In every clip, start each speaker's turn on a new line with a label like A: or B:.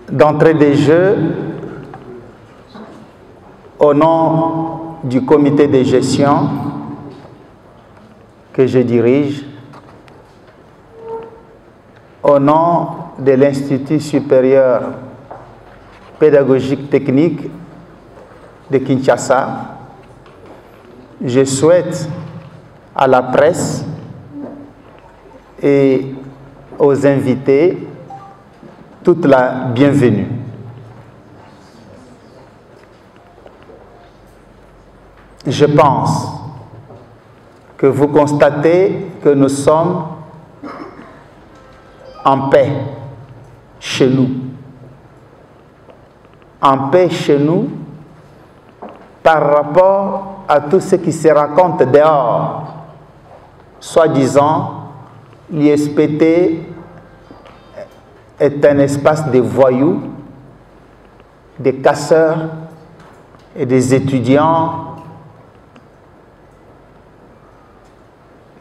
A: D'entrée de jeu, au nom du comité de gestion que je dirige, au nom de l'Institut supérieur pédagogique technique de Kinshasa, je souhaite à la presse et aux invités toute la bienvenue. Je pense que vous constatez que nous sommes en paix chez nous. En paix chez nous par rapport à tout ce qui se raconte dehors. Soi-disant, l'ISPT est un espace de voyous, des casseurs et des étudiants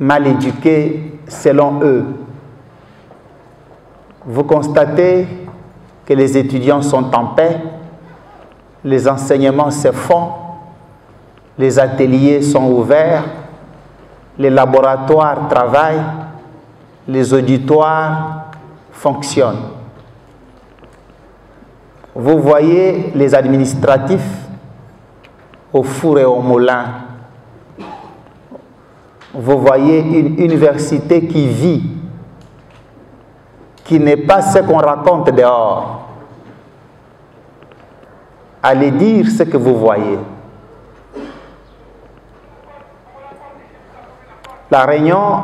A: mal éduqués selon eux. Vous constatez que les étudiants sont en paix, les enseignements se font, les ateliers sont ouverts, les laboratoires travaillent, les auditoires fonctionnent. Vous voyez les administratifs au four et au moulin. Vous voyez une université qui vit, qui n'est pas ce qu'on raconte dehors. Allez dire ce que vous voyez. La réunion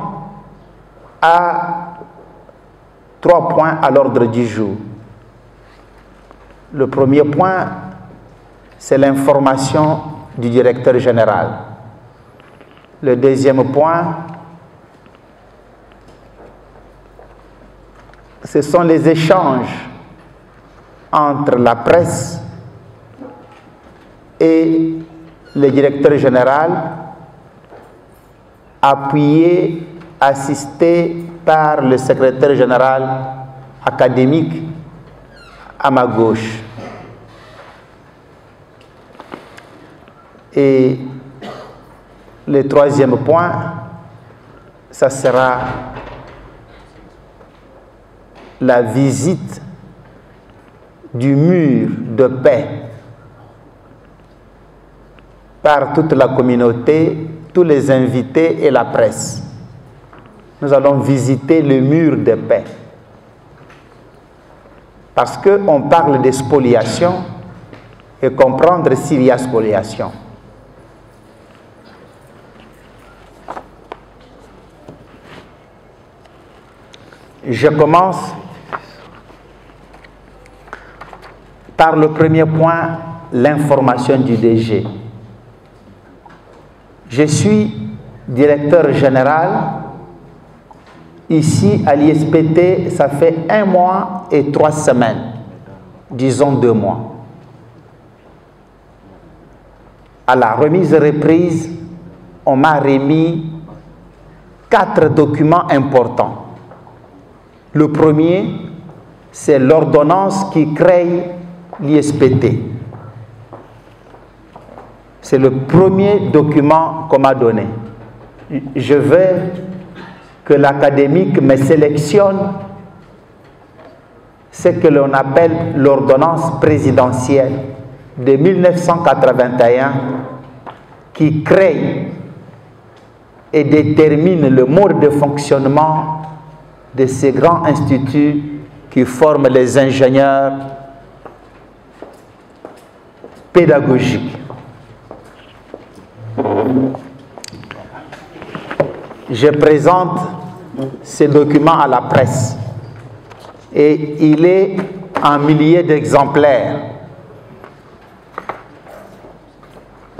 A: a 3 points à l'ordre du jour. Le premier point, c'est l'information du directeur général. Le deuxième point, ce sont les échanges entre la presse et le directeur général, appuyé, assisté par le secrétaire général académique à ma gauche. Et le troisième point, ça sera la visite du mur de paix par toute la communauté, tous les invités et la presse. Nous allons visiter le mur de paix. Parce qu'on parle de spoliation et comprendre s'il y a spoliation. Je commence par le premier point, l'information du DG. Je suis directeur général ici à l'ISPT, ça fait 1 mois et 3 semaines, disons 2 mois. À la remise et reprise, on m'a remis 4 documents importants. Le premier, c'est l'ordonnance qui crée l'ISPT. C'est le premier document qu'on m'a donné. Je veux que l'académique me sélectionne ce que l'on appelle l'ordonnance présidentielle de 1981 qui crée et détermine le mode de fonctionnement de ces grands instituts qui forment les ingénieurs pédagogiques. Je présente ces documents à la presse et il est en milliers d'exemplaires.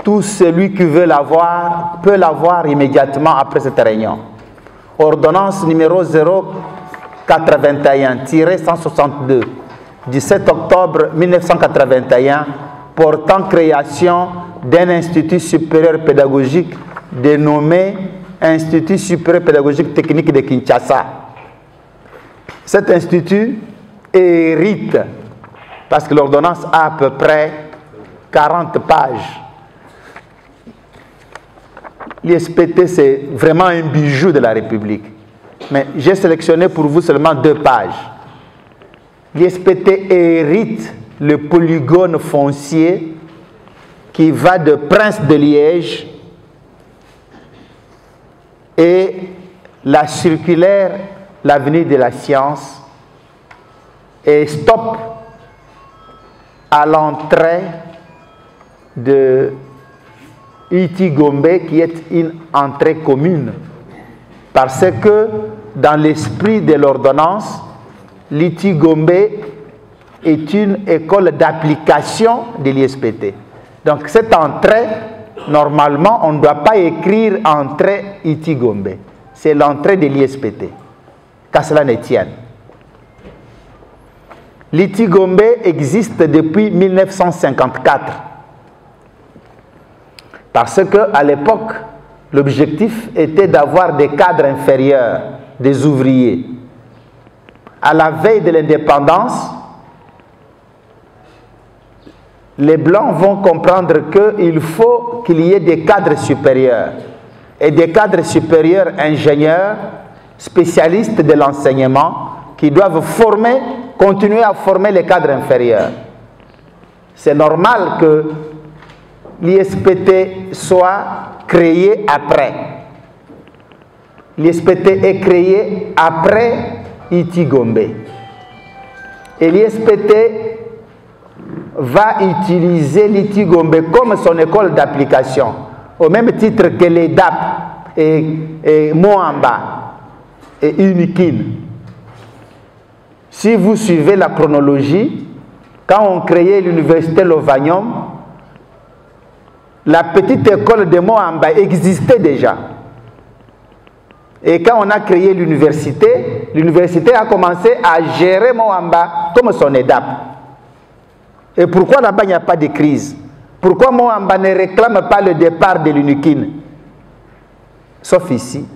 A: Tout celui qui veut l'avoir peut l'avoir immédiatement après cette réunion. Ordonnance numéro 081-162 du 7 octobre 1981 portant création d'un institut supérieur pédagogique dénommé Institut supérieur pédagogique technique de Kinshasa. Cet institut hérite parce que l'ordonnance a à peu près 40 pages. L'ISPT, c'est vraiment un bijou de la République. Mais j'ai sélectionné pour vous seulement 2 pages. L'ISPT hérite le polygone foncier qui va de Prince de Liège et la circulaire l'avenue de la science et stop à l'entrée de Iti-Gombe qui est une entrée commune parce que dans l'esprit de l'ordonnance, l'Iti-Gombe est une école d'application de l'ISPT. Donc cette entrée, normalement, on ne doit pas écrire entrée Iti-Gombe. C'est l'entrée de l'ISPT, qu'à cela ne tienne. L'Iti-Gombe existe depuis 1954. Parce qu'à l'époque, l'objectif était d'avoir des cadres inférieurs, des ouvriers. À la veille de l'indépendance, les Blancs vont comprendre qu'il faut qu'il y ait des cadres supérieurs. Et des cadres supérieurs ingénieurs, spécialistes de l'enseignement, qui doivent former, continuer à former les cadres inférieurs. C'est normal que l'ISPT soit créé après. L'ISPT est créé après Iti-Gombe. Et l'ISPT va utiliser l'Iti-Gombe comme son école d'application, au même titre que les DAP et Moamba et Unikin. Si vous suivez la chronologie, quand on créait l'université Lovanium, la petite école de Moamba existait déjà. Et quand on a créé l'université, l'université a commencé à gérer Moamba comme son EDAP. Et pourquoi là-bas il n'y a pas de crise? Pourquoi Moamba ne réclame pas le départ de l'UNIKIN? Sauf ici,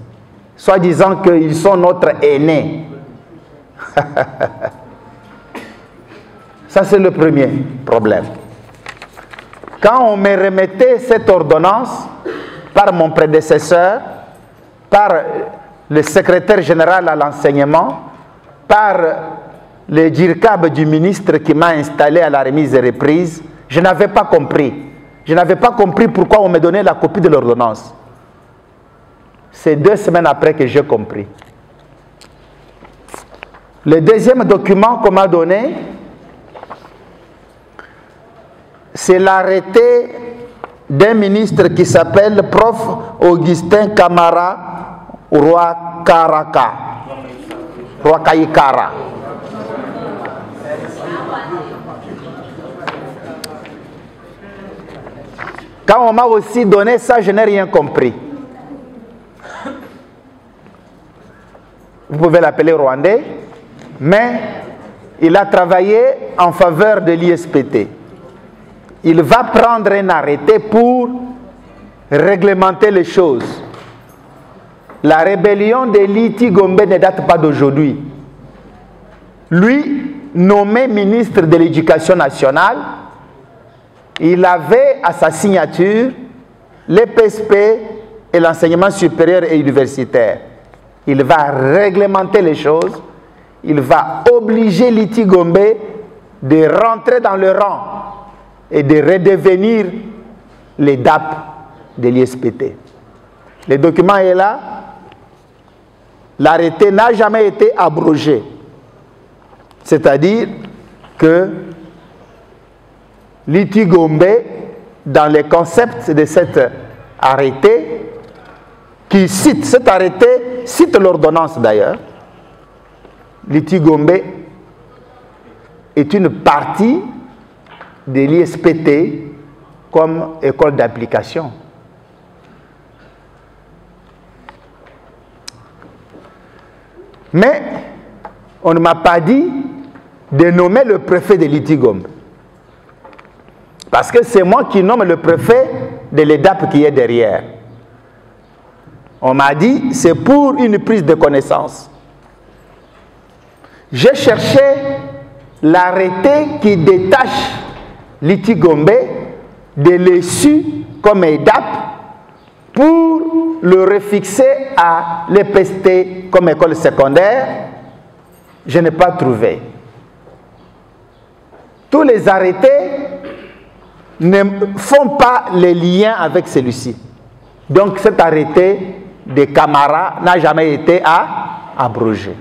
A: soit disant qu'ils sont notre aîné. Ça, c'est le premier problème. Quand on me remettait cette ordonnance par mon prédécesseur, par le secrétaire général à l'enseignement, par le DIRCAB du ministre qui m'a installé à la remise et reprise, je n'avais pas compris. Je n'avais pas compris pourquoi on me donnait la copie de l'ordonnance. C'est 2 semaines après que j'ai compris. Le deuxième document qu'on m'a donné, c'est l'arrêté d'un ministre qui s'appelle Prof. Augustin Camara Rwakaikara. Quand on m'a aussi donné ça, je n'ai rien compris. Vous pouvez l'appeler rwandais, mais il a travaillé en faveur de l'ISPT. Il va prendre un arrêté pour réglementer les choses. La rébellion de l'Iti-Gombe ne date pas d'aujourd'hui. Lui, nommé ministre de l'Éducation nationale, il avait à sa signature l'EPSP et l'enseignement supérieur et universitaire. Il va réglementer les choses. Il va obliger l'Iti-Gombe de rentrer dans le rang et de redevenir les DAP de l'ISPT. Le document est là. L'arrêté n'a jamais été abrogé. C'est-à-dire que l'Iti-Gombe, dans les concepts de cet arrêté, qui cite, cet arrêté cite l'ordonnance d'ailleurs, l'Iti-Gombe est une partie de l'ISPT comme école d'application. Mais on ne m'a pas dit de nommer le préfet de l'Iti-Gombe. Parce que c'est moi qui nomme le préfet de l'EDAP qui est derrière. On m'a dit c'est pour une prise de connaissance. J'ai cherché l'arrêté qui détache Liti Gombe de l'ESU comme EDAP pour le refixer à l'EPST comme école secondaire, je n'ai pas trouvé. Tous les arrêtés ne font pas les liens avec celui-ci. Donc cet arrêté de Camara n'a jamais été abrogé.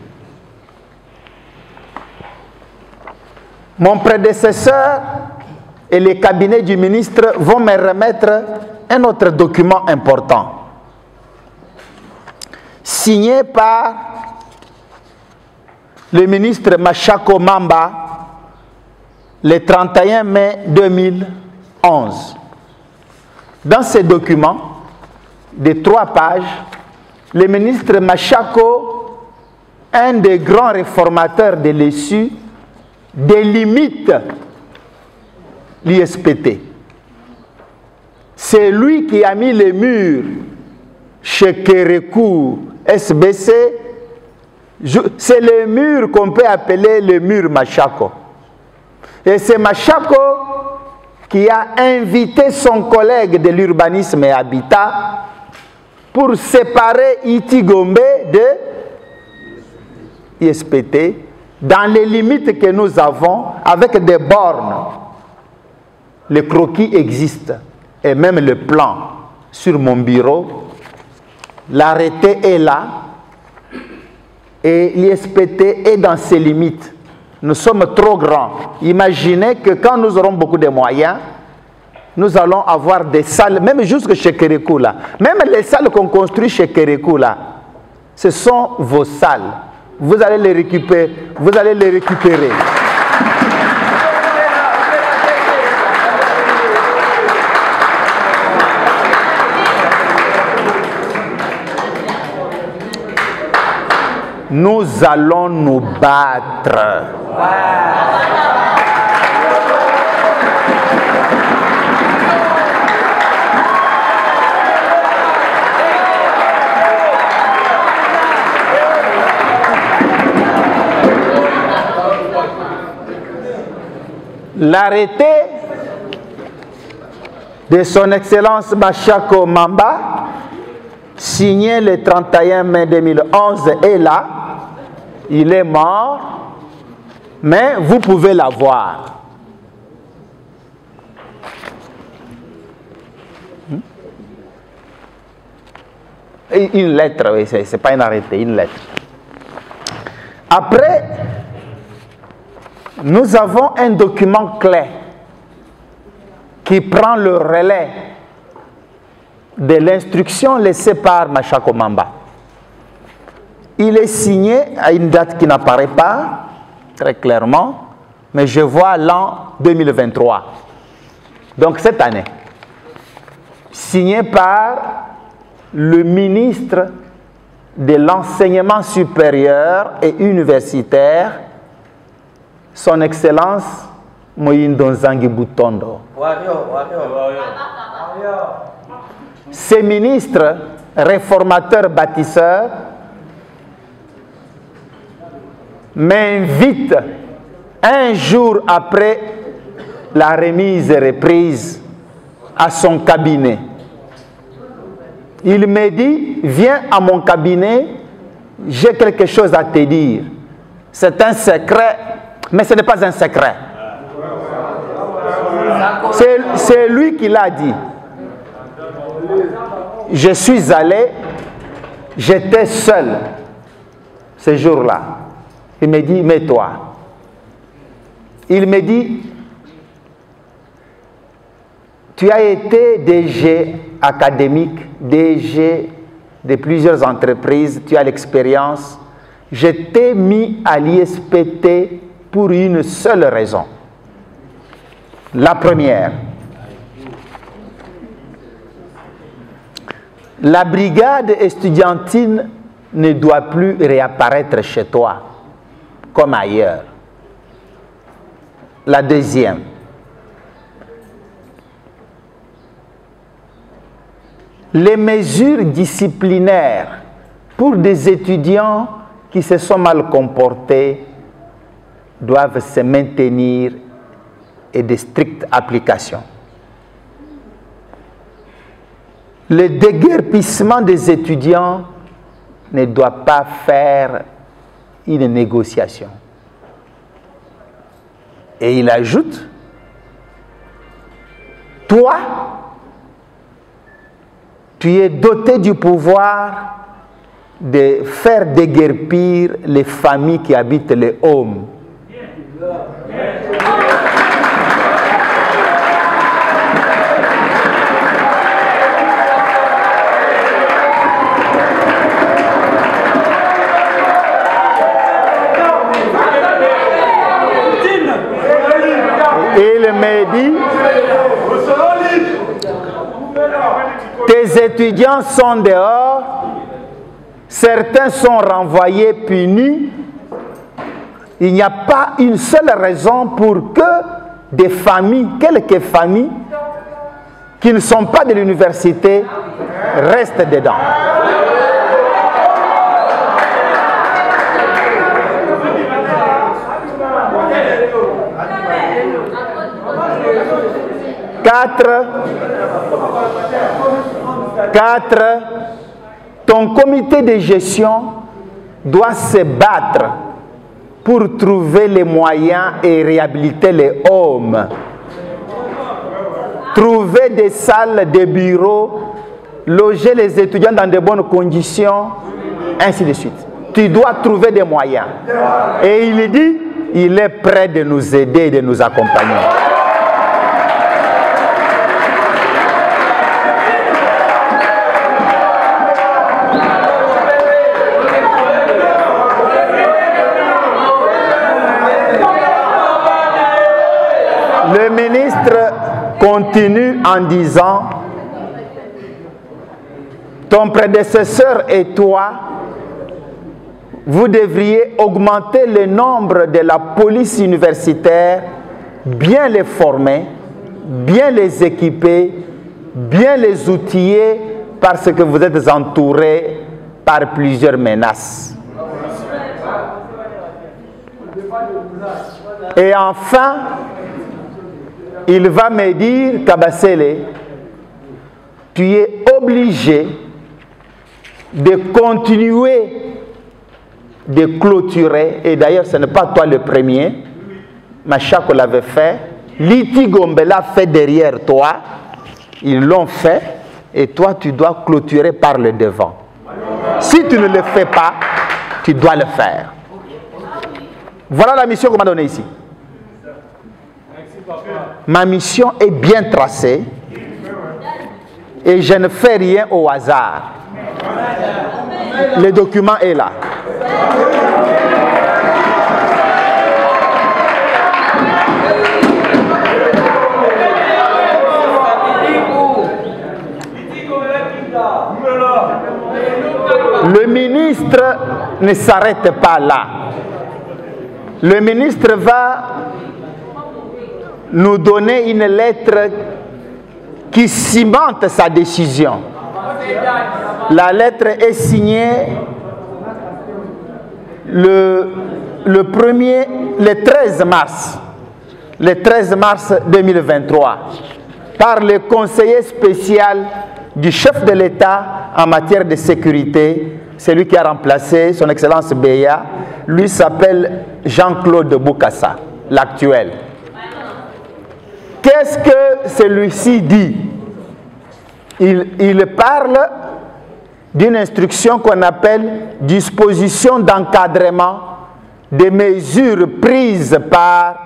A: Mon prédécesseur et les cabinets du ministre vont me remettre un autre document important, signé par le ministre Machako Mamba le 31 mai 2011. Dans ce document de 3 pages, le ministre Machako, un des grands réformateurs de l'ESU, délimite l'ISPT. C'est lui qui a mis les murs chez Kérékou, SBC. C'est le mur qu'on peut appeler le mur Machako. Et c'est Machako qui a invité son collègue de l'urbanisme et habitat pour séparer Iti Gombe de ISPT dans les limites que nous avons avec des bornes. Le croquis existe et même le plan sur mon bureau. L'arrêté est là et l'ISPT est dans ses limites. Nous sommes trop grands. Imaginez que quand nous aurons beaucoup de moyens, nous allons avoir des salles, même jusque chez Kérékou là. Même les salles qu'on construit chez Kérékou là, ce sont vos salles. Vous allez les récupérer. Vous allez les récupérer. Nous allons nous battre. L'arrêté de son Excellence Machako Mamba, signé le 31 mai 2011, est là. Il est mort, mais vous pouvez l'avoir. Une lettre, oui, ce n'est pas un arrêté, une lettre. Après, nous avons un document clé qui prend le relais de l'instruction laissée par Machako Mamba. Il est signé à une date qui n'apparaît pas très clairement, mais je vois l'an 2023. Donc cette année. Signé par le ministre de l'enseignement supérieur et universitaire, son Excellence Moyindo Nzangi Butondo. Ces ministres réformateurs bâtisseurs m'invitent un jour après la remise et reprise à son cabinet. Il me dit, viens à mon cabinet, j'ai quelque chose à te dire. C'est un secret, mais ce n'est pas un secret. C'est lui qui l'a dit. Je suis allé, j'étais seul ce jour-là. Il me dit, mets-toi. Il me dit, tu as été DG académique, DG de plusieurs entreprises, tu as l'expérience. Je t'ai mis à l'ISPT pour une seule raison. La première, la brigade estudiantine ne doit plus réapparaître chez toi comme ailleurs. La deuxième, les mesures disciplinaires pour des étudiants qui se sont mal comportés doivent se maintenir et de strictes applications. Le déguerpissement des étudiants ne doit pas faire une négociation. Et il ajoute, toi, tu es doté du pouvoir de faire déguerpir les familles qui habitent les homes. Il me dit, tes étudiants sont dehors, certains sont renvoyés, punis. Il n'y a pas une seule raison pour que des familles, quelques familles, qui ne sont pas de l'université, restent dedans. Quatre, ton comité de gestion doit se battre pour trouver les moyens et réhabiliter les hommes. Trouver des salles, des bureaux, loger les étudiants dans de bonnes conditions, ainsi de suite. Tu dois trouver des moyens. Et il dit, il est prêt de nous aider et de nous accompagner. Le ministre continue en disant, ton prédécesseur et toi, vous devriez augmenter le nombre de la police universitaire, bien les former, bien les équiper, bien les outiller, parce que vous êtes entourés par plusieurs menaces. Et enfin, il va me dire, Kabasele, tu es obligé de continuer de clôturer, et d'ailleurs ce n'est pas toi le premier, Machako l'avait fait, Liti Gombe l'a fait derrière toi, ils l'ont fait, et toi tu dois clôturer par le devant. Si tu ne le fais pas, tu dois le faire. Voilà la mission qu'on m'a donnée ici. Ma mission est bien tracée et je ne fais rien au hasard. Le document est là. Le ministre ne s'arrête pas là. Le ministre va nous donner une lettre qui cimente sa décision. La lettre est signée le 13 mars. Le 13 mars 2023 par le conseiller spécial du chef de l'État en matière de sécurité, celui qui a remplacé son Excellence Beya. Lui s'appelle Jean-Claude Boukassa, l'actuel. Qu'est-ce que celui-ci dit? Il parle d'une instruction qu'on appelle disposition d'encadrement des mesures prises par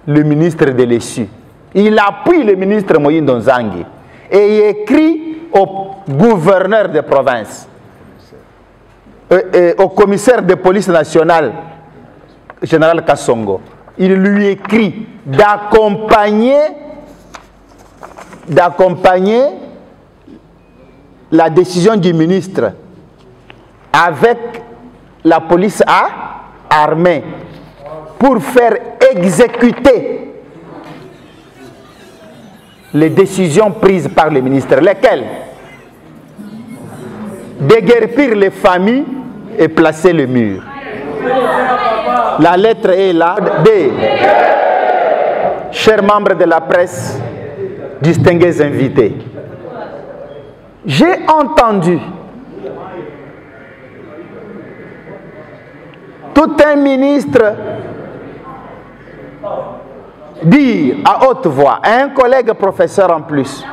A: le ministre de l'ESU. Il appuie le ministre Moïse Nzangi et il écrit au gouverneur de province, au commissaire de police nationale, général Kassongo. Il lui écrit d'accompagner la décision du ministre avec la police armée pour faire exécuter les décisions prises par le ministre. Lesquelles? Déguerpir les familles et placer le mur. La lettre est là. D. Chers membres de la presse, distingués invités, j'ai entendu tout un ministre dire à haute voix à un collègue professeur en plus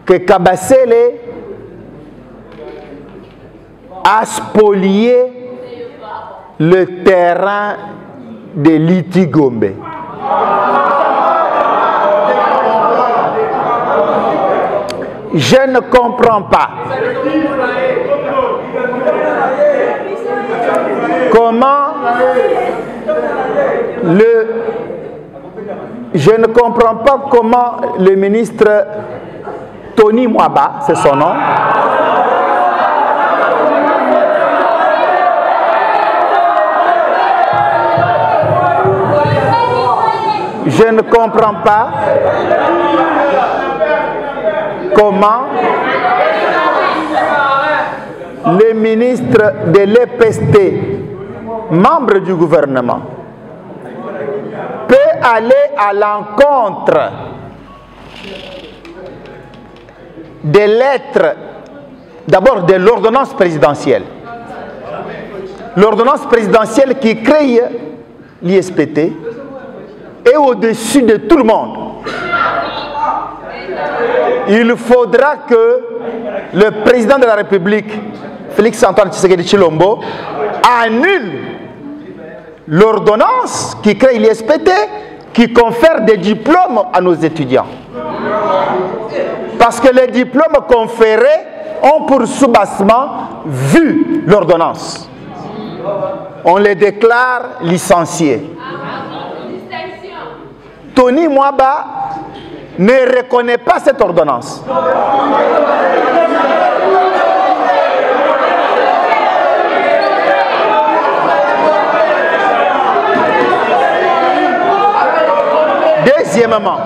A: que Kabasele a spolié le terrain de Litigombe. Je ne comprends pas comment le ministre Tony Mwaba, c'est son nom, je ne comprends pas comment le ministre de l'EPST, membre du gouvernement, peut aller à l'encontre des lettres, d'abord de l'ordonnance présidentielle. L'ordonnance présidentielle qui crée l'ISPT est au-dessus de tout le monde. Il faudra que le président de la République, Félix-Antoine Tshisekedi Tshilombo, annule l'ordonnance qui crée l'ISPT, qui confère des diplômes à nos étudiants. Parce que les diplômes conférés ont pour soubassement vu l'ordonnance. On les déclare licenciés. Tony Mwaba ne reconnaît pas cette ordonnance. Deuxièmement,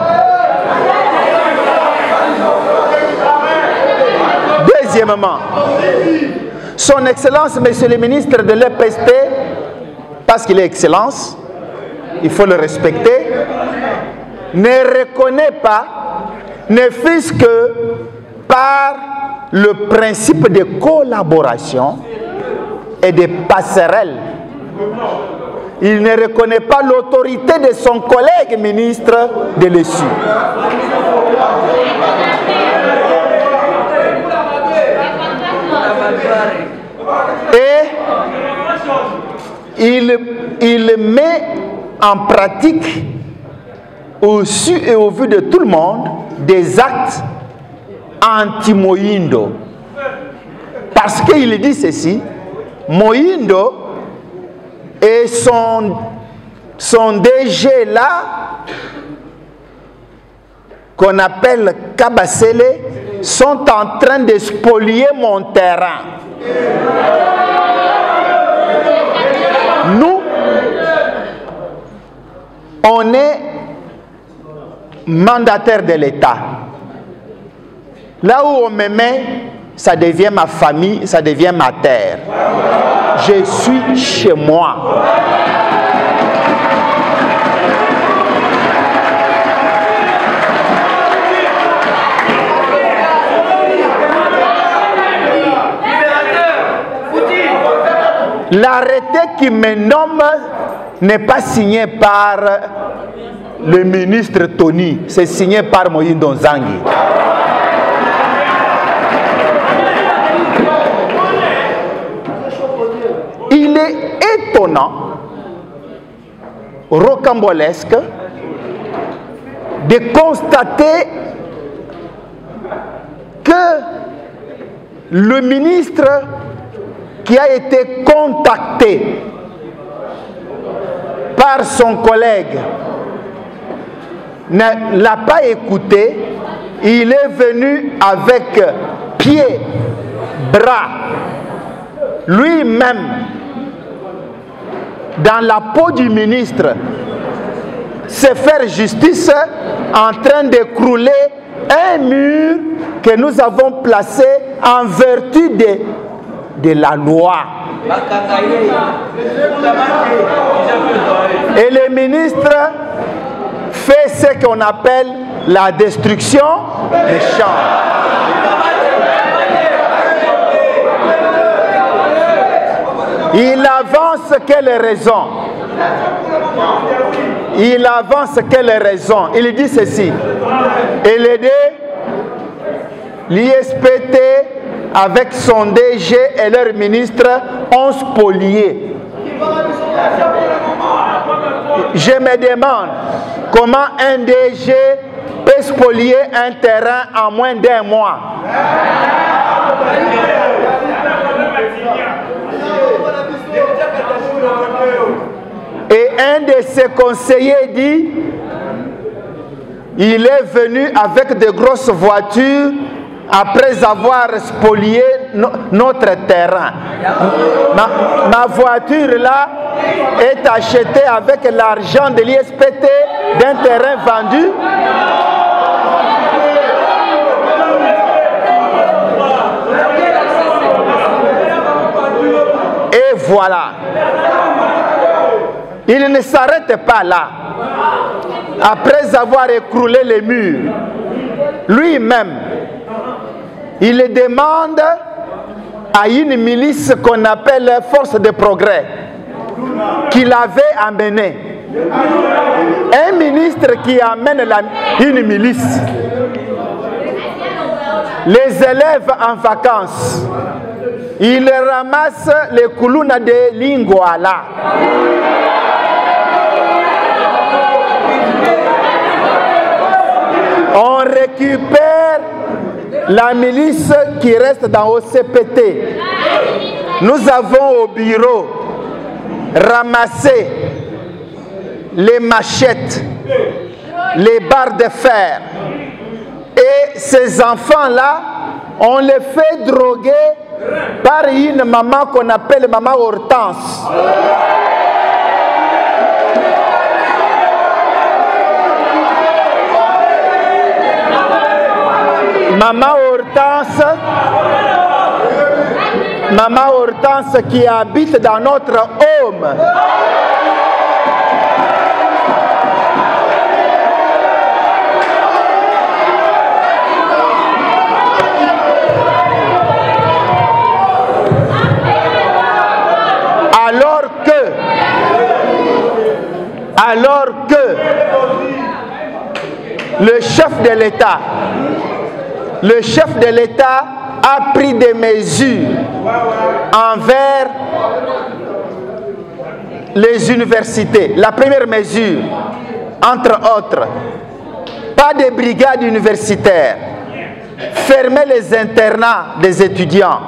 A: son Excellence, Monsieur le ministre de l'EPST, parce qu'il est Excellence, il faut le respecter, ne reconnaît pas, ne fût-ce que par le principe de collaboration et de passerelle. Il ne reconnaît pas l'autorité de son collègue ministre de l'ESU. Et il met en pratique, au su et au vu de tout le monde, des actes anti-Moïndo. Parce qu'il dit ceci, Moïndo et son DG là, qu'on appelle Kabasele, sont en train de spolier mon terrain. Nous, on est mandataire de l'État. Là où on me met, ça devient ma famille, ça devient ma terre. Je suis chez moi. L'arrêté qui me nomme n'est pas signé par le ministre Tony, c'est signé par Moïndo Nzangi. Il est étonnant, rocambolesque, de constater que le ministre qui a été contacté par son collègue ne l'a pas écouté, il est venu avec pieds, bras, lui-même, dans la peau du ministre, se faire justice en train d'écrouler un mur que nous avons placé en vertu de la loi. Et le ministre fait ce qu'on appelle la destruction des champs. Il avance quelle raison? Il avance quelle raison? Il dit ceci. LED, l'ISPT avec son DG et leur ministre ont spolié. Je me demande comment un DG peut spolier un terrain en moins d'un mois. Et un de ses conseillers dit, il est venu avec de grosses voitures après avoir spolié notre terrain. Ma voiture là est achetée avec l'argent de l'ISPT d'un terrain vendu. Et voilà. Il ne s'arrête pas là. Après avoir écroulé les murs, lui-même, il demande à une milice qu'on appelle Force de Progrès, qu'il avait amenée. Un ministre qui amène une milice. Les élèves en vacances, il ramasse les koulouna de Lingouala. On récupère la milice qui reste dans OCPT. Nous avons au bureau ramassé les machettes, les barres de fer. Et ces enfants-là, on les fait droguer par une maman qu'on appelle maman Hortense. Maman Hortense qui habite dans notre home. Alors que le chef de l'État a pris des mesures envers les universités. La première mesure, entre autres, pas de brigades universitaires, fermer les internats des étudiants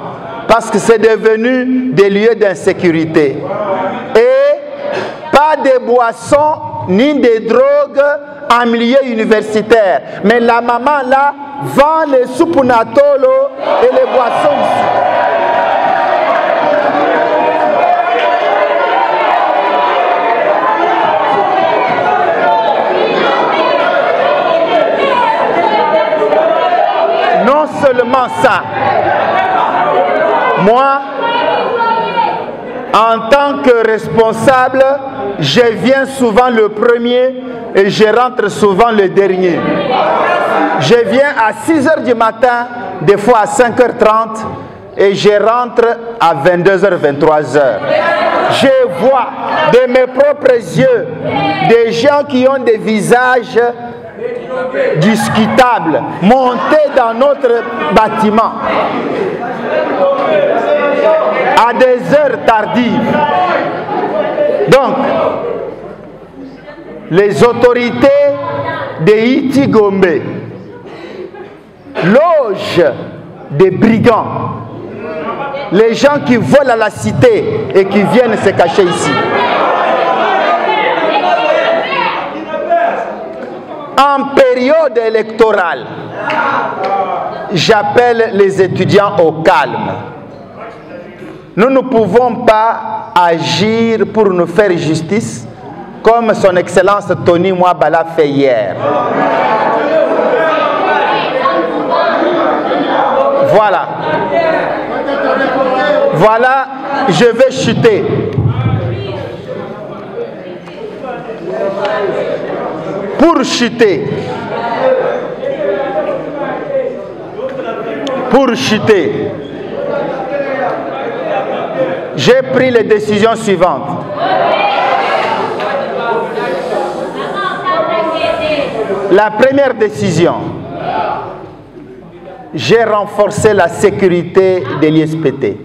A: parce que c'est devenu des lieux d'insécurité. Et pas de boissons ni de drogues en milieu universitaire. Mais la maman là vend les soupes natolo et les boissons ici. Non seulement ça, moi, en tant que responsable, je viens souvent le premier et je rentre souvent le dernier. Je viens à 6 h du matin, des fois à 5 h 30 et je rentre à 22 h, 23 h. Je vois de mes propres yeux des gens qui ont des visages discutables monter dans notre bâtiment à des heures tardives. Donc, les autorités de Iti Gombe logent des brigands, les gens qui volent à la cité et qui viennent se cacher ici. En période électorale, j'appelle les étudiants au calme. Nous ne pouvons pas agir pour nous faire justice comme son Excellence Tony Mwabala fait hier. Voilà. Voilà Je vais chuter. Pour chuter. Pour chuter. J'ai pris les décisions suivantes. La première décision, j'ai renforcé la sécurité de l'ISPT.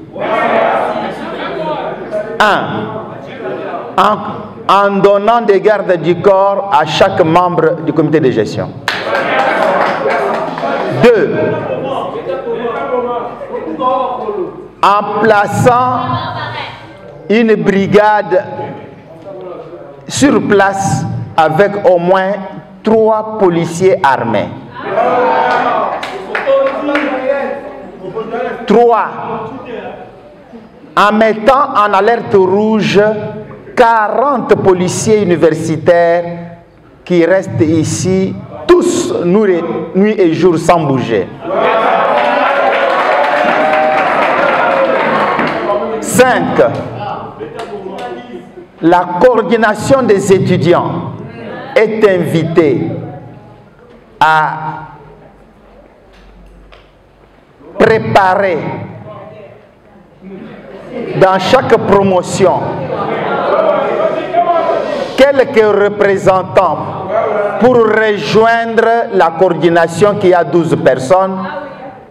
A: En donnant des gardes du corps à chaque membre du comité de gestion. 2. En plaçant une brigade sur place avec au moins 3 policiers armés. 3. En mettant en alerte rouge 40 policiers universitaires qui restent ici tous nuit et jour sans bouger. 5. La coordination des étudiants est invitée à préparer dans chaque promotion quelques représentants pour rejoindre la coordination qui a 12 personnes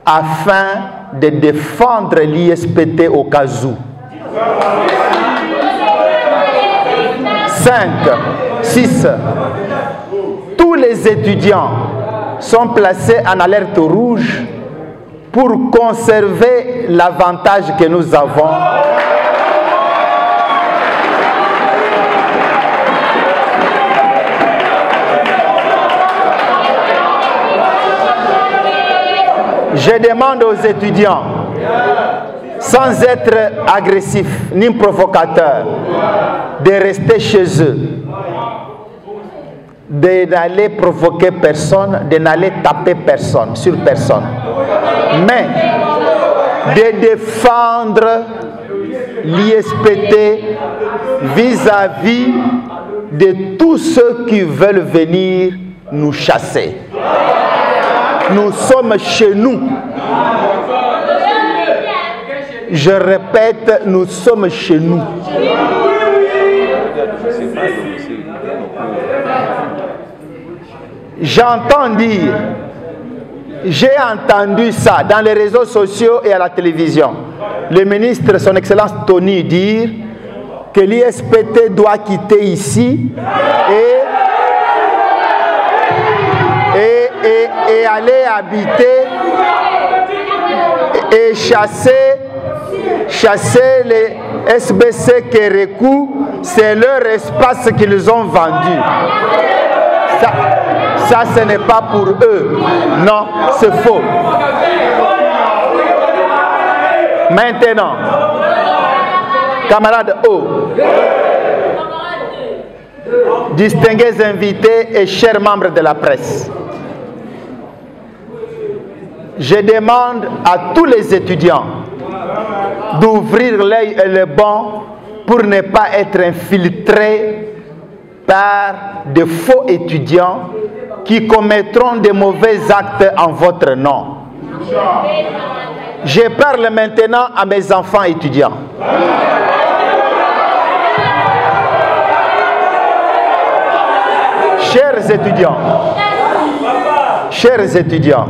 A: afin de défendre l'ISPT au cas où. 6. Tous les étudiants sont placés en alerte rouge pour conserver l'avantage que nous avons Je demande aux étudiants, sans être agressifs ni provocateurs, de rester chez eux, de n'aller provoquer personne, de n'aller taper personne, sur personne, mais de défendre l'ISPT vis-à-vis de tous ceux qui veulent venir nous chasser. Nous sommes chez nous. Je répète, nous sommes chez nous. J'entends dire, j'ai entendu ça dans les réseaux sociaux et à la télévision. Le ministre, son Excellence Tony, dire que l'ISPT doit quitter ici et aller habiter et chasser les SBC Kérékou, c'est leur espace qu'ils ont vendu. Ça, ce n'est pas pour eux. Non, c'est faux. Maintenant, camarades O, distingués invités et chers membres de la presse, je demande à tous les étudiants d'ouvrir l'œil et le bon pour ne pas être infiltrés par de faux étudiants qui commettront de mauvais actes en votre nom. Je parle maintenant à mes enfants étudiants. Chers étudiants,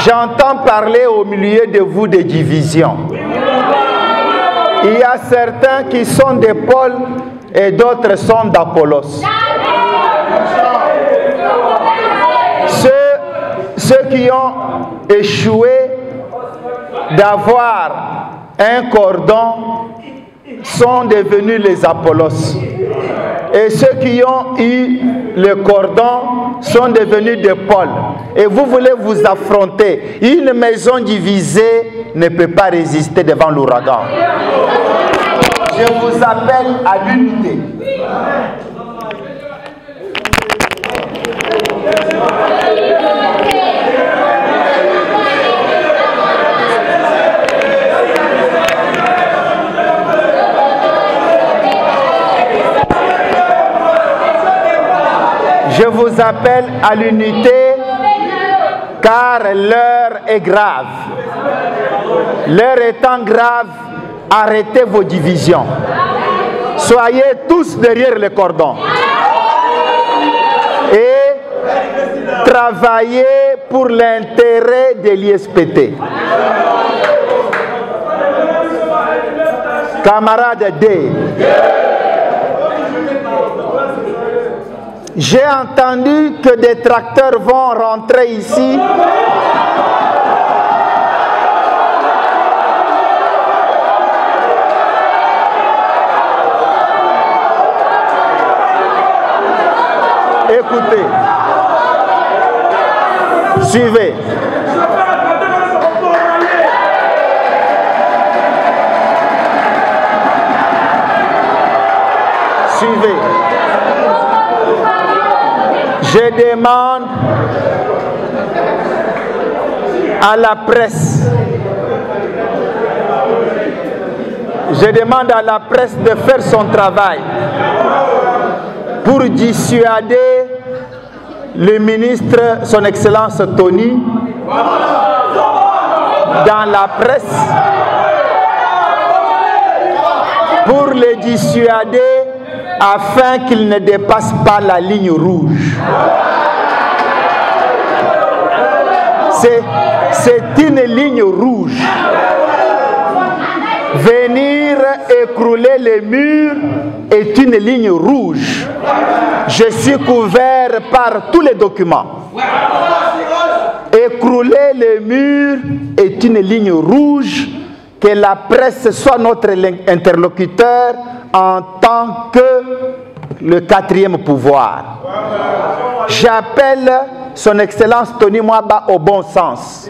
A: j'entends parler au milieu de vous de divisions. Il y a certains qui sont de Paul et d'autres sont d'Apollos. Ceux qui ont échoué d'avoir un cordon sont devenus les Apollos. Et ceux qui ont eu le cordon sont devenus des Paul. Et vous voulez vous affronter. Une maison divisée ne peut pas résister devant l'ouragan. Je vous appelle à l'unité. vous appelle à l'unité car l'heure est grave. L'heure étant grave, arrêtez vos divisions. Soyez tous derrière le cordon. Et travaillez pour l'intérêt de l'ISPT. Camarades D, j'ai entendu que des tracteurs vont rentrer ici. Écoutez, suivez. Suivez. Je demande à la presse, de faire son travail pour dissuader le ministre, son Excellence Tony, dans la presse, pour le dissuader afin qu'il ne dépasse pas la ligne rouge. C'est une ligne rouge. Venir écrouler les murs est une ligne rouge. Je suis couvert par tous les documents. Écrouler les murs est une ligne rouge. Que la presse soit notre interlocuteur en tant que le quatrième pouvoir. J'appelle son Excellence Tony Mwaba au bon sens.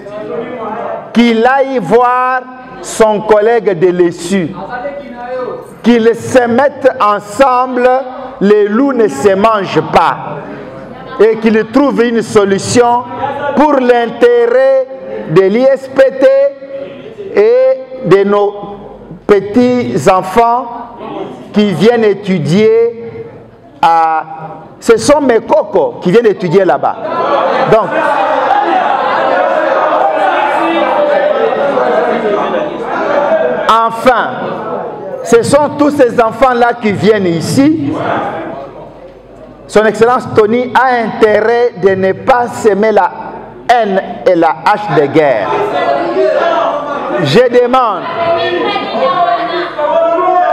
A: Qu'il aille voir son collègue de l'ESU. Qu'ils se mettent ensemble, les loups ne se mangent pas. Et qu'ils trouvent une solution pour l'intérêt de l'ISPT et de nos petits-enfants qui viennent étudier à... Ce sont mes cocos qui viennent étudier là-bas. Donc, enfin, ce sont tous ces enfants-là qui viennent ici. Son Excellence Tony a intérêt de ne pas semer la haine et la hache de guerre. Je demande,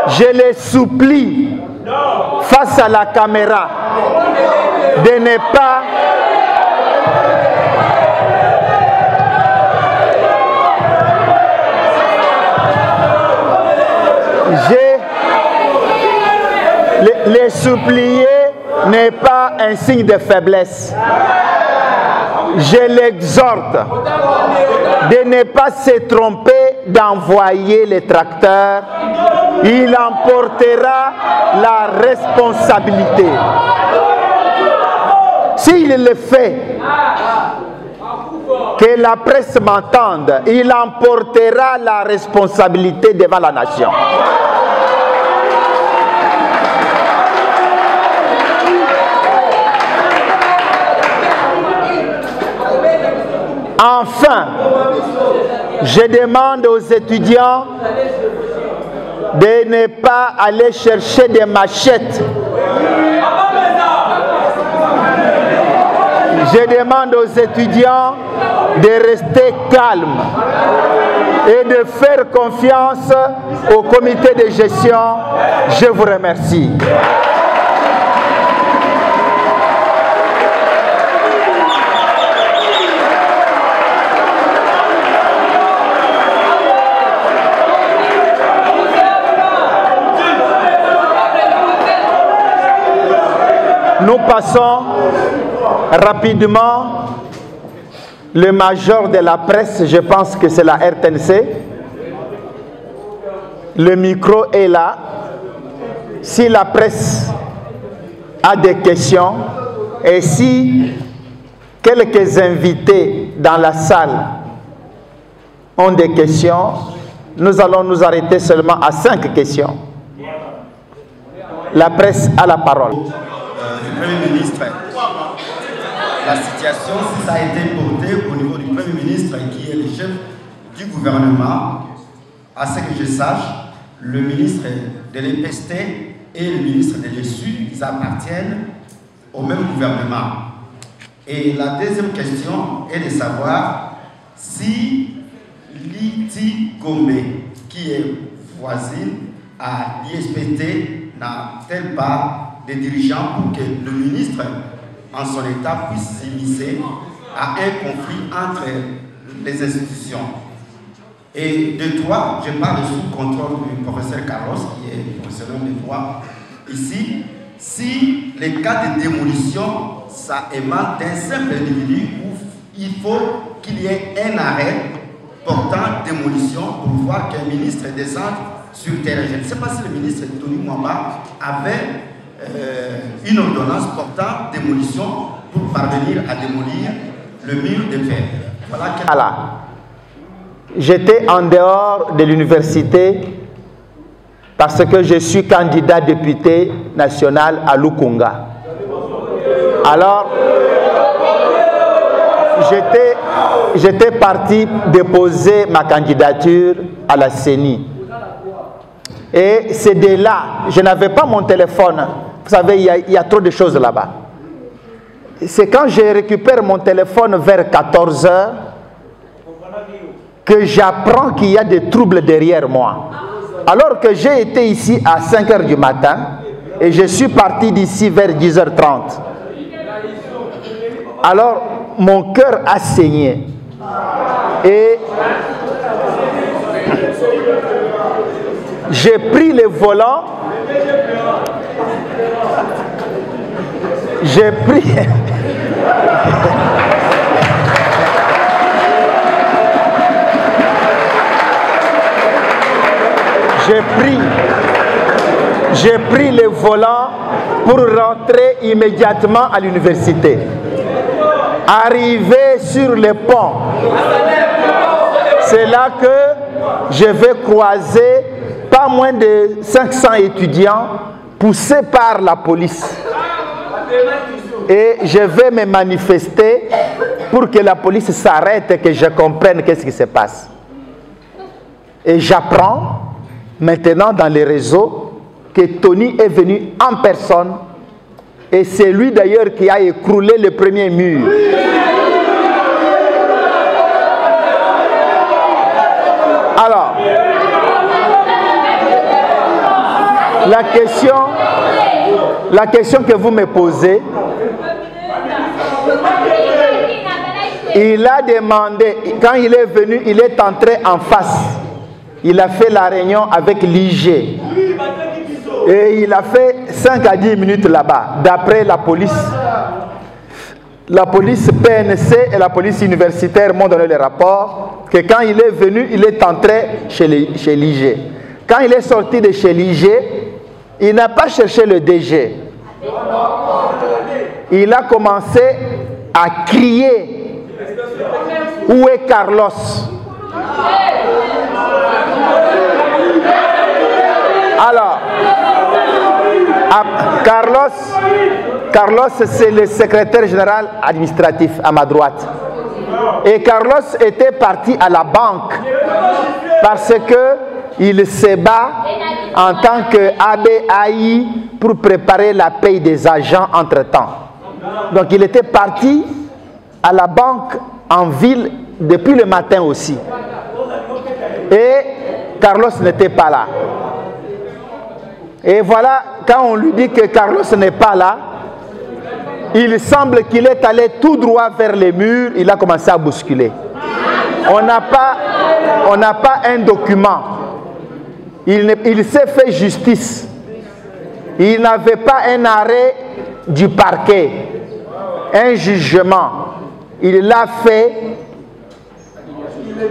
A: je les supplie face à la caméra de ne pas les supplier n'est pas un signe de faiblesse. Je l'exhorte de ne pas se tromper d'envoyer les tracteurs. Il emportera la responsabilité. S'il le fait, que la presse m'entende, il emportera la responsabilité devant la nation. Enfin, je demande aux étudiants de ne pas aller chercher des machettes. Je demande aux étudiants de rester calmes et de faire confiance au comité de gestion. Je vous remercie. Nous passons rapidement le major de la presse, je pense que c'est la RTNC. Le micro est là. Si la presse a des questions et si quelques invités dans la salle ont des questions, nous allons nous arrêter seulement à 5 questions. La presse a la parole.
B: Du Premier ministre la situation, si ça a été porté au niveau du Premier ministre qui est le chef du gouvernement, à ce que je sache, le ministre de l'EPST et le ministre de l'ESU, ils appartiennent au même gouvernement. Et la deuxième question est de savoir si Liti Gombe, qui est voisine à l'ISPT, n'a-t-elle pas des dirigeants pour que le ministre, en son état, puisse s'immiscer à un conflit entre les institutions. Et de droit, je parle sous contrôle du professeur Carlos, qui est professeur de droit ici. Si les cas de démolition, ça émane d'un simple individu où il faut qu'il y ait un arrêt portant démolition pour voir qu'un ministre descende sur le terrain. Je ne sais pas si le ministre Tony Mwamba avait une ordonnance portant démolition pour parvenir à démolir le mur de fer. Voilà.
A: J'étais en dehors de l'université parce que je suis candidat député national à Lukunga. Alors, j'étais parti déposer ma candidature à la CENI. Et c'est de là, je n'avais pas mon téléphone. Vous savez, il y a trop de choses là-bas. C'est quand je récupère mon téléphone vers 14 h que j'apprends qu'il y a des troubles derrière moi. Alors que j'ai été ici à 5 h du matin et je suis parti d'ici vers 10 h 30. Alors, mon cœur a saigné. Et j'ai pris le volant. J'ai pris... J'ai pris le volant pour rentrer immédiatement à l'université. Arrivé sur le pont, c'est là que je vais croiser pas moins de 500 étudiants poussés par la police. Et je vais me manifester pour que la police s'arrête et que je comprenne qu'est-ce qui se passe. Et j'apprends maintenant dans les réseaux que Tony est venu en personne et c'est lui d'ailleurs qui a écroulé le premier mur. Alors, la question que vous me posez, il a demandé, quand il est venu, il est entré en face. Il a fait la réunion avec l'IG. Et il a fait 5 à 10 minutes là-bas, d'après la police. La police PNC et la police universitaire m'ont donné le rapport que quand il est venu, il est entré chez l'IG. Quand il est sorti de chez l'IG, il n'a pas cherché le DG. Il a commencé à crier « Où est Carlos ?» Alors, Carlos c'est le secrétaire général administratif à ma droite. Et Carlos était parti à la banque parce qu'il se bat en tant qu'ABAI pour préparer la paye des agents entre-temps. Donc il était parti à la banque en ville depuis le matin aussi. Et Carlos n'était pas là. Et voilà, quand on lui dit que Carlos n'est pas là, il semble qu'il est allé tout droit vers les murs, il a commencé à bousculer. On n'a pas un document. Il s'est fait justice. Il n'avait pas un arrêt du parquet, un jugement. Il l'a fait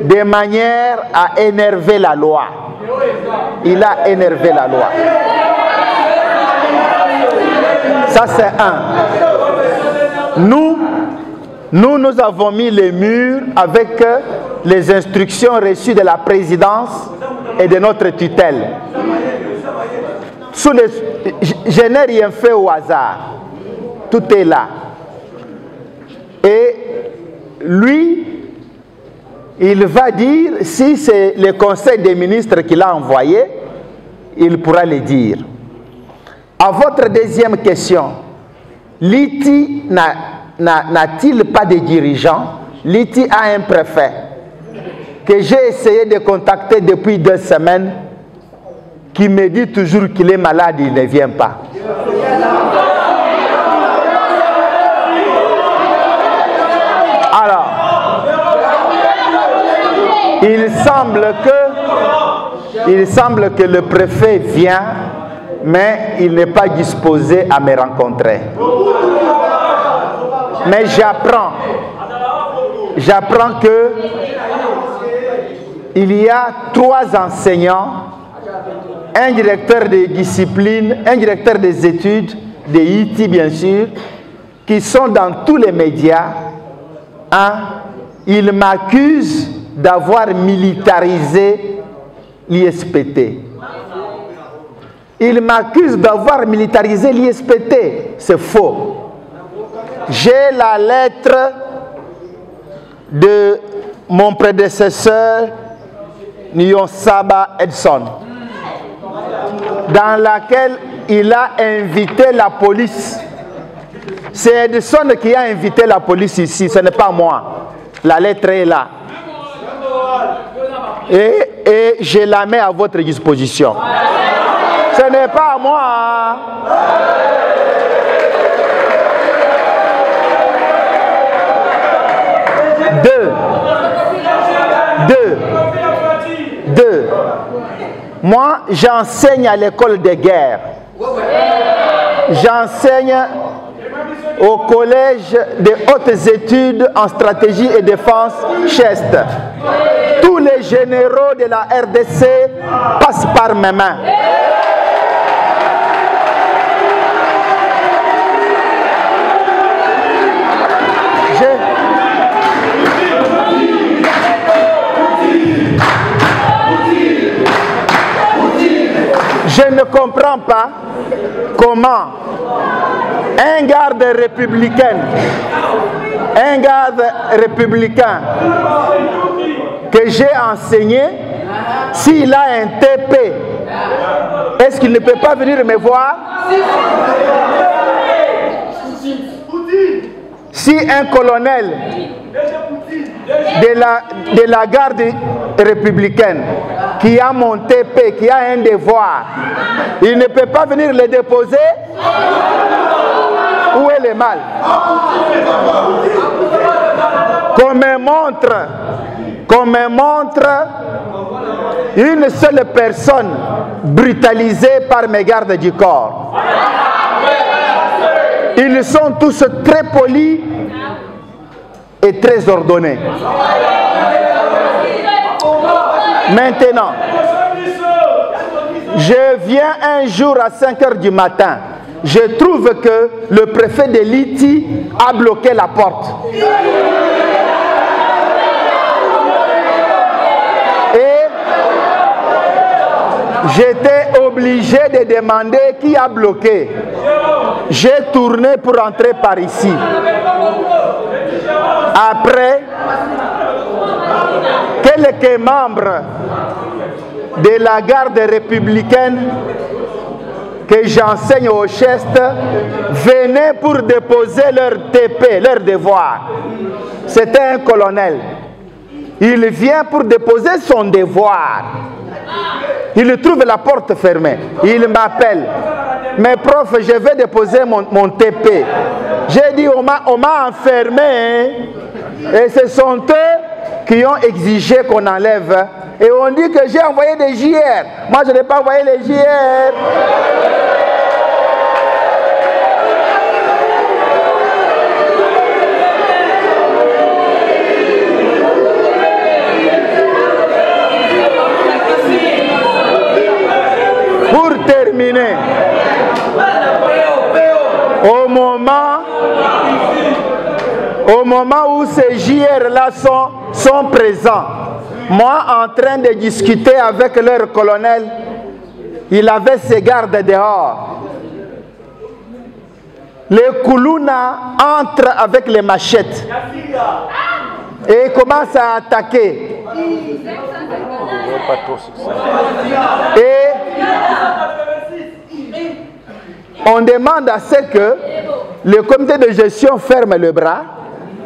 A: de manière à énerver la loi. Il a énervé la loi. Ça, c'est un. Nous avons mis les murs avec les instructions reçues de la présidence et de notre tutelle. Je n'ai rien fait au hasard. Tout est là. Et lui, il va dire, si c'est le conseil des ministres qui l'a envoyé, il pourra le dire. À votre deuxième question, l'ITI n'a-t-il pas de dirigeant? L'ITI a un préfet que j'ai essayé de contacter depuis 2 semaines, qui me dit toujours qu'il est malade, il ne vient pas. Alors, il semble que le préfet vient, mais il n'est pas disposé à me rencontrer. Mais j'apprends que il y a 3 enseignants, un directeur des disciplines, un directeur des études, des ITI bien sûr, qui sont dans tous les médias. Ils m'accusent d'avoir militarisé l'ISPT. Ils m'accusent d'avoir militarisé l'ISPT. C'est faux. J'ai la lettre de mon prédécesseur, Niyonsaba Edson, dans laquelle il a invité la police. C'est Edson qui a invité la police ici, ce n'est pas moi. La lettre est là. Et je la mets à votre disposition. Ce n'est pas moi. Deux. Moi, j'enseigne à l'école de guerre. J'enseigne au collège des hautes études en stratégie et défense CHEST. Tous les généraux de la RDC passent par mes mains. Je ne comprends pas comment un garde républicain que j'ai enseigné, s'il a un TP, est-ce qu'il ne peut pas venir me voir? Si un colonel de la garde républicaine qui a mon TP, qui a un devoir, il ne peut pas venir le déposer? Où est le mal? Qu'on me montre une seule personne brutalisée par mes gardes du corps. Ils sont tous très polis et très ordonnés. Maintenant, je viens un jour à 5 h du matin. Je trouve que le préfet de l'ITI a bloqué la porte. Et j'étais obligé de demander qui a bloqué. J'ai tourné pour entrer par ici. Après, quelques membres de la garde républicaine que j'enseigne au CHEST venaient pour déposer leur TP, leur devoir. C'était un colonel. Il vient pour déposer son devoir. Il trouve la porte fermée. Il m'appelle. Mais prof, je vais déposer mon TP. J'ai dit, on m'a enfermé. Et ce sont eux qui ont exigé qu'on enlève. Et on dit que j'ai envoyé des JR. Moi, je n'ai pas envoyé les JR. Pour terminer, au moment où ces JR-là sont présents, moi en train de discuter avec leur colonel, il avait ses gardes dehors. les Koulouna entrent avec les machettes et commencent à attaquer. Et on demande à ce que le comité de gestion ferme le bras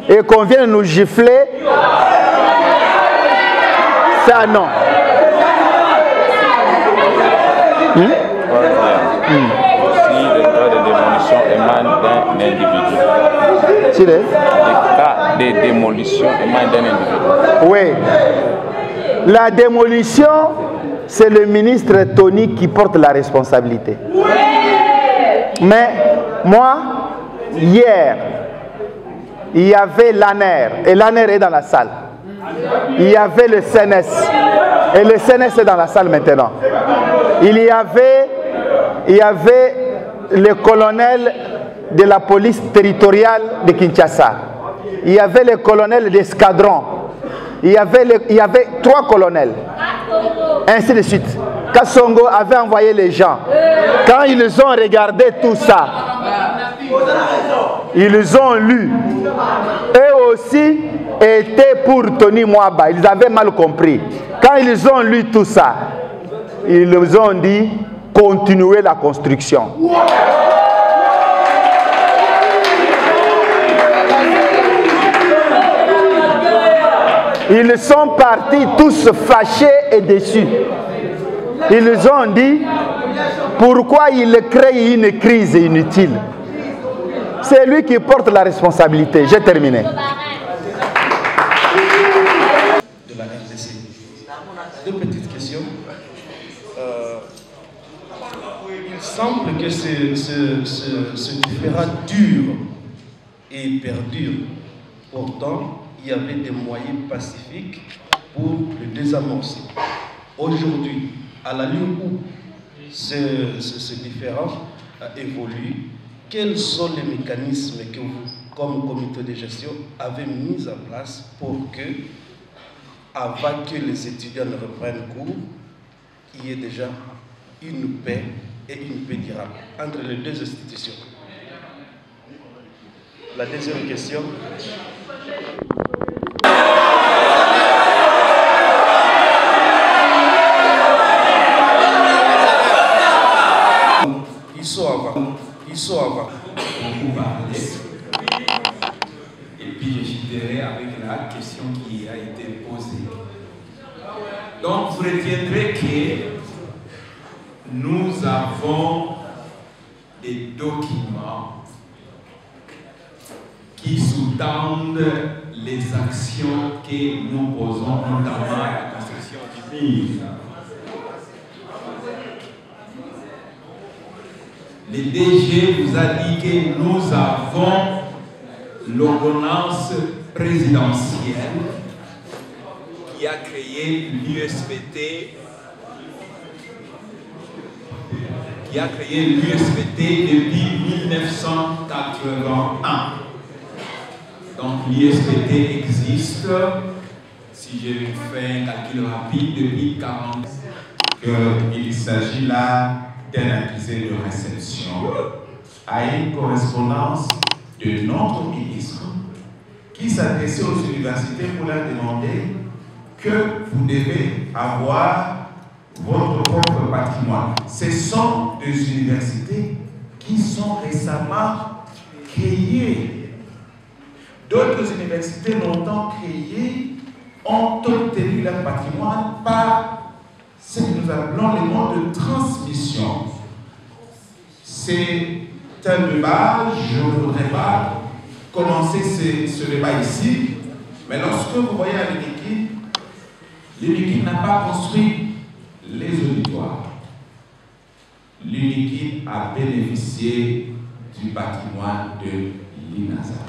A: et qu'on vienne nous gifler. Ça, non.
C: Si le cas de démolition émane d'un individu.
A: Si
C: le cas de démolition émane d'un individu.
A: Oui. La démolition, c'est le ministre Tony qui porte la responsabilité. Mais moi, hier, il y avait l'ANER, et l'ANER est dans la salle. Il y avait le CNS, et le CNS est dans la salle maintenant. Il y avait le colonel de la police territoriale de Kinshasa. Il y avait le colonel d'escadron. Il y avait 3 colonels. Ainsi de suite. Kassongo avait envoyé les gens. Quand ils ont regardé tout ça, ils ont lu. Eux aussi étaient pour Tony Mwaba. Ils avaient mal compris. Quand ils ont lu tout ça, ils ont dit continuer la construction. Ils sont partis tous fâchés et déçus. Ils ont dit pourquoi il crée une crise inutile. C'est lui qui porte la responsabilité. J'ai terminé.
B: De la RDC. 2 petites questions. Il semble que ce différend dure et perdure. Pourtant, il y avait des moyens pacifiques pour le désamorcer. Aujourd'hui, à la ligne où ce différend évolue, quels sont les mécanismes que vous, comme comité de gestion, avez mis en place pour que, avant que les étudiants ne reprennent cours, il y ait déjà une paix et une paix durable entre les 2 institutions? La deuxième question. Ils sont avant.
D: Beaucoup parlé. Et puis je finirai avec la question qui a été posée. Donc vous retiendrez que nous avons des documents qui sous-tendent les actions que nous posons, notamment à la construction du pays. Le DG vous a dit que nous avons l'ordonnance présidentielle qui a créé l'USPT, depuis 1981. Donc l'USPT existe, si je fais un calcul rapide, depuis 40 ans. Il s'agit là d'un accusé de réception à une correspondance de notre ministre qui s'adressait aux universités pour leur demander que vous devez avoir votre propre patrimoine. Ce sont des universités qui sont récemment créées. D'autres universités longtemps créées ont obtenu leur patrimoine par ce que nous appelons les modes de transmission. C'est un débat, je ne voudrais pas commencer ce débat ici, mais lorsque vous voyez à l'UNIKID n'a pas construit les auditoires. L'UNIKID a bénéficié du patrimoine de l'INASA.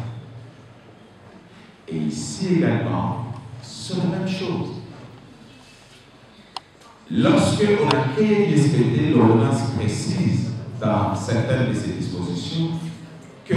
D: Et ici également, c'est la même chose. Lorsque on a créé l'ISPT, l'ordonnance précise dans certaines de ses dispositions que